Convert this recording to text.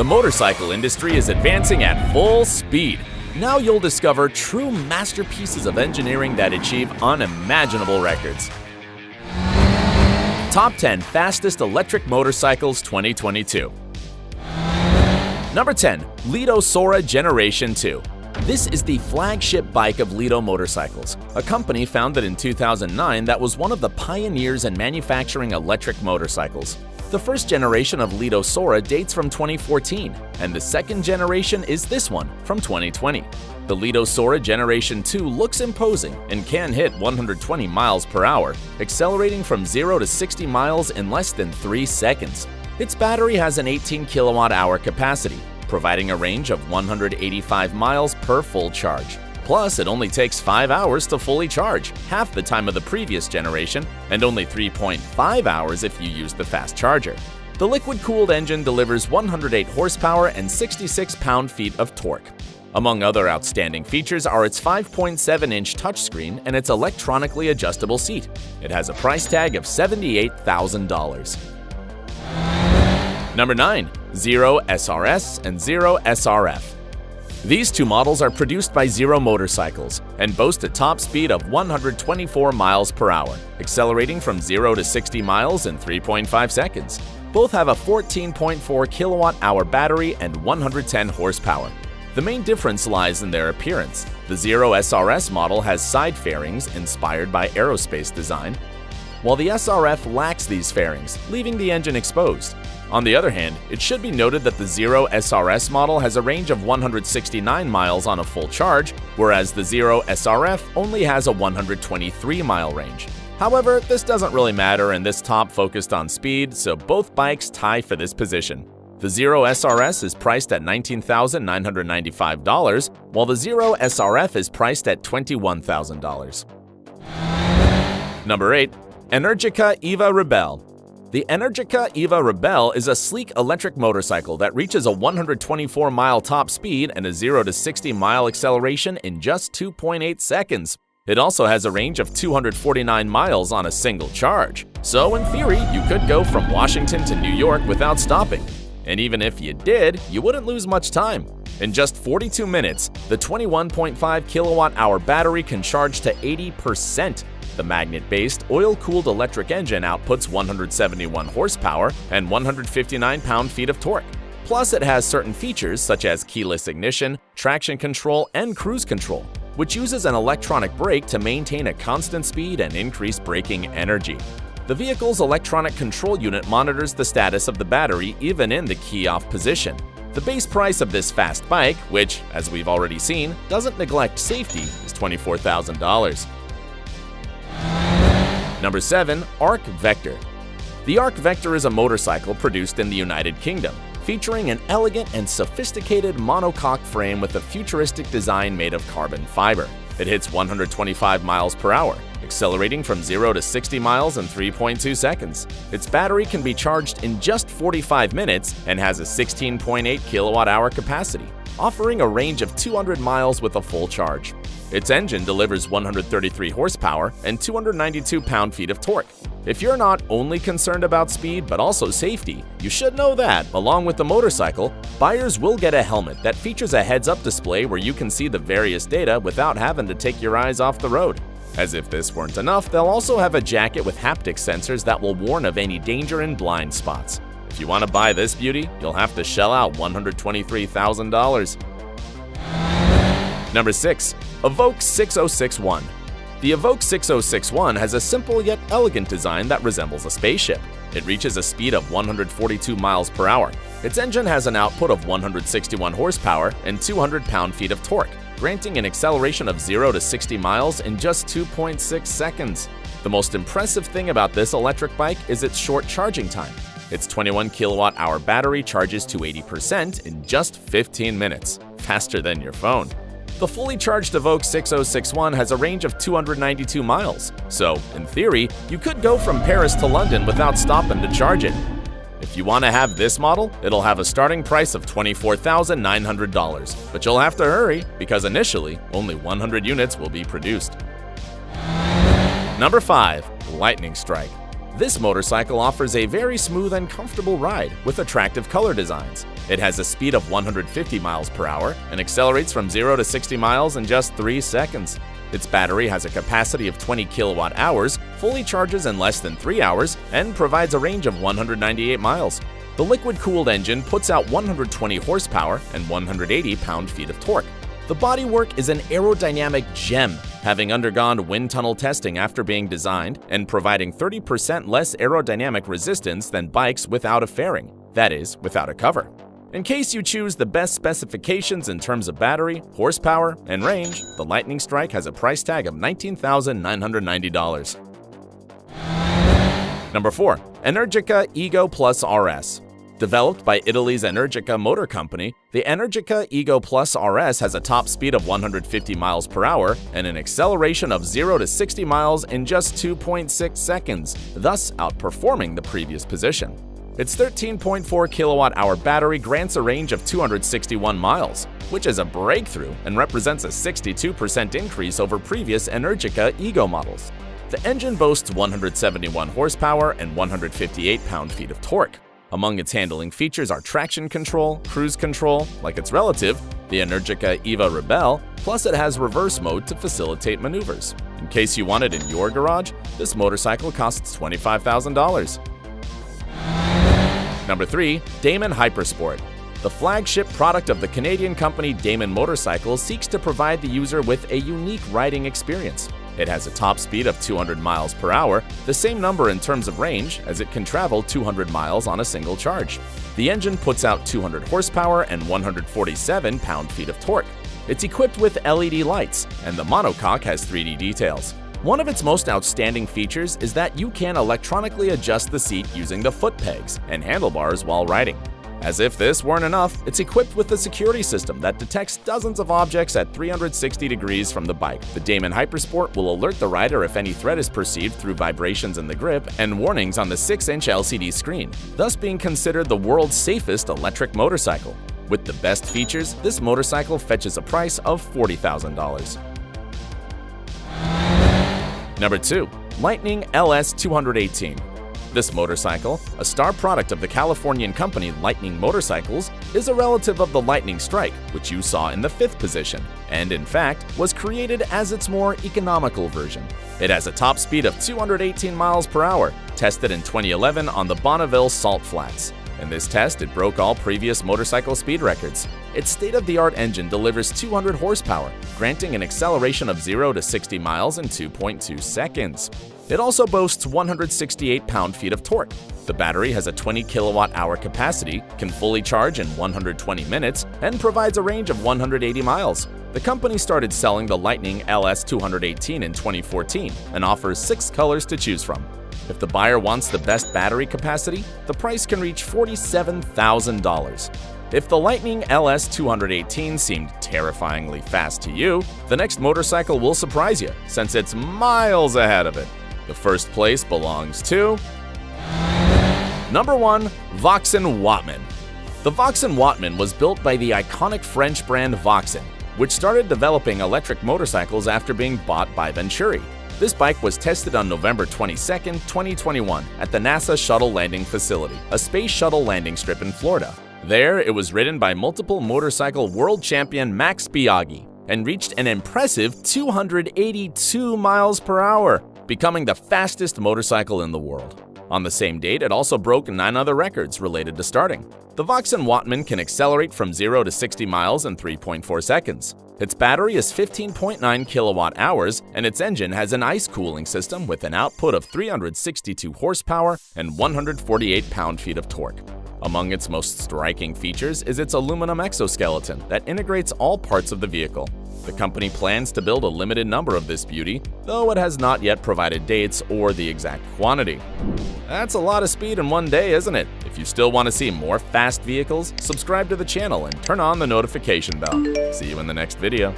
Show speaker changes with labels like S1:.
S1: The motorcycle industry is advancing at full speed. Now you'll discover true masterpieces of engineering that achieve unimaginable records. Top 10 Fastest Electric Motorcycles 2022. Number 10. Lito Sora Generation 2. This is the flagship bike of Lito Motorcycles, a company founded in 2009 that was one of the pioneers in manufacturing electric motorcycles. The first generation of Lito Sora dates from 2014, and the second generation is this one from 2020. The Lito Sora Generation 2 looks imposing and can hit 120 miles per hour, accelerating from 0 to 60 miles in less than 3 seconds. Its battery has an 18 kilowatt-hour capacity, providing a range of 185 miles per full charge. Plus, it only takes 5 hours to fully charge, half the time of the previous generation, and only 3.5 hours if you use the fast charger. The liquid-cooled engine delivers 108 horsepower and 66 pound-feet of torque. Among other outstanding features are its 5.7-inch touchscreen and its electronically adjustable seat. It has a price tag of $78,000. Number 9. Zero SRS and Zero SRF. These two models are produced by Zero Motorcycles and boast a top speed of 124 miles per hour, accelerating from 0 to 60 miles in 3.5 seconds. Both have a 14.4 kilowatt-hour battery and 110 horsepower. The main difference lies in their appearance. The Zero SRS model has side fairings inspired by aerospace design, while the SRF lacks these fairings, leaving the engine exposed. On the other hand, it should be noted that the Zero SRS model has a range of 169 miles on a full charge, whereas the Zero SRF only has a 123-mile range. However, this doesn't really matter and this top focused on speed, so both bikes tie for this position. The Zero SRS is priced at $19,995, while the Zero SRF is priced at $21,000. Number 8. Energica Eva Ribelle. The Energica Eva Ribelle is a sleek electric motorcycle that reaches a 124-mile top speed and a 0 to 60-mile acceleration in just 2.8 seconds. It also has a range of 249 miles on a single charge. So in theory, you could go from Washington to New York without stopping. And even if you did, you wouldn't lose much time. In just 42 minutes, the 21.5 kilowatt-hour battery can charge to 80%. The magnet-based, oil-cooled electric engine outputs 171 horsepower and 159 pound-feet of torque. Plus, it has certain features such as keyless ignition, traction control, and cruise control, which uses an electronic brake to maintain a constant speed and increase braking energy. The vehicle's electronic control unit monitors the status of the battery even in the key-off position. The base price of this fast bike, which, as we've already seen, doesn't neglect safety, is $24,000. Number 7. Arc Vector. The Arc Vector is a motorcycle produced in the United Kingdom, featuring an elegant and sophisticated monocoque frame with a futuristic design made of carbon fiber. It hits 125 miles per hour, accelerating from 0 to 60 miles in 3.2 seconds. Its battery can be charged in just 45 minutes and has a 16.8 kilowatt-hour capacity, offering a range of 200 miles with a full charge. Its engine delivers 133 horsepower and 292 pound-feet of torque. If you're not only concerned about speed but also safety, you should know that, along with the motorcycle, buyers will get a helmet that features a heads-up display where you can see the various data without having to take your eyes off the road. As if this weren't enough, they'll also have a jacket with haptic sensors that will warn of any danger in blind spots. If you want to buy this beauty, you'll have to shell out $123,000. Number 6. Evoke 6061. The Evoke 6061 has a simple yet elegant design that resembles a spaceship. It reaches a speed of 142 miles per hour. Its engine has an output of 161 horsepower and 200 pound-feet of torque, granting an acceleration of 0 to 60 miles in just 2.6 seconds. The most impressive thing about this electric bike is its short charging time. Its 21 kilowatt-hour battery charges to 80% in just 15 minutes, faster than your phone. The fully charged Evoke 6061 has a range of 292 miles, so, in theory, you could go from Paris to London without stopping to charge it. If you want to have this model, it'll have a starting price of $24,900, but you'll have to hurry because initially, only 100 units will be produced. Number 5. Lightning Strike. This motorcycle offers a very smooth and comfortable ride with attractive color designs. It has a speed of 150 miles per hour and accelerates from 0 to 60 miles in just 3 seconds. Its battery has a capacity of 20 kilowatt hours, fully charges in less than 3 hours, and provides a range of 198 miles. The liquid-cooled engine puts out 120 horsepower and 180 pound-feet of torque. The bodywork is an aerodynamic gem, having undergone wind tunnel testing after being designed and providing 30% less aerodynamic resistance than bikes without a fairing, that is, without a cover. In case you choose the best specifications in terms of battery, horsepower, and range, the Lightning Strike has a price tag of $19,990. Number 4. Energica EGO RS. Developed by Italy's Energica Motor Company, the Energica EGO RS has a top speed of 150 miles per hour and an acceleration of 0 to 60 miles in just 2.6 seconds, thus outperforming the previous position. Its 13.4 kilowatt-hour battery grants a range of 261 miles, which is a breakthrough and represents a 62% increase over previous Energica EGO models. The engine boasts 171 horsepower and 158 pound-feet of torque. Among its handling features are traction control, cruise control, like its relative, the Energica Eva Ribelle, plus it has reverse mode to facilitate maneuvers. In case you want it in your garage, this motorcycle costs $25,000. Number 3. Damon HyperSport. The flagship product of the Canadian company Damon Motorcycles seeks to provide the user with a unique riding experience. It has a top speed of 200 miles per hour, the same number in terms of range, as it can travel 200 miles on a single charge. The engine puts out 200 horsepower and 147 pound-feet of torque. It's equipped with LED lights, and the monocoque has 3D details. One of its most outstanding features is that you can electronically adjust the seat using the foot pegs and handlebars while riding. As if this weren't enough, it's equipped with a security system that detects dozens of objects at 360 degrees from the bike. The Damon HyperSport will alert the rider if any threat is perceived through vibrations in the grip and warnings on the 6-inch LCD screen, thus being considered the world's safest electric motorcycle. With the best features, this motorcycle fetches a price of $40,000. Number 2. Lightning LS 218. This motorcycle, a star product of the Californian company Lightning Motorcycles, is a relative of the Lightning Strike, which you saw in the 5th position, and in fact, was created as its more economical version. It has a top speed of 218 miles per hour, tested in 2011 on the Bonneville Salt Flats. In this test, it broke all previous motorcycle speed records. Its state-of-the-art engine delivers 200 horsepower, granting an acceleration of 0 to 60 miles in 2.2 seconds. It also boasts 168 pound-feet of torque. The battery has a 20 kilowatt-hour capacity, can fully charge in 120 minutes, and provides a range of 180 miles. The company started selling the Lightning LS 218 in 2014 and offers 6 colors to choose from. If the buyer wants the best battery capacity, the price can reach $47,000. If the Lightning LS 218 seemed terrifyingly fast to you, the next motorcycle will surprise you, since it's miles ahead of it. The first place belongs to Number 1. Voxan Wattman. The Voxan Wattman was built by the iconic French brand Voxan, which started developing electric motorcycles after being bought by Venturi. This bike was tested on November 22, 2021 at the NASA Shuttle Landing Facility, a space shuttle landing strip in Florida. There, it was ridden by multiple motorcycle world champion Max Biaggi and reached an impressive 282 miles per hour, becoming the fastest motorcycle in the world. On the same date, it also broke 9 other records related to starting. The Voxan Wattman can accelerate from 0 to 60 miles in 3.4 seconds. Its battery is 15.9 kilowatt hours, and its engine has an ice cooling system with an output of 362 horsepower and 148 pound-feet of torque. Among its most striking features is its aluminum exoskeleton that integrates all parts of the vehicle. The company plans to build a limited number of this beauty, though it has not yet provided dates or the exact quantity. That's a lot of speed in one day, isn't it? If you still want to see more fast vehicles, subscribe to the channel and turn on the notification bell. See you in the next video.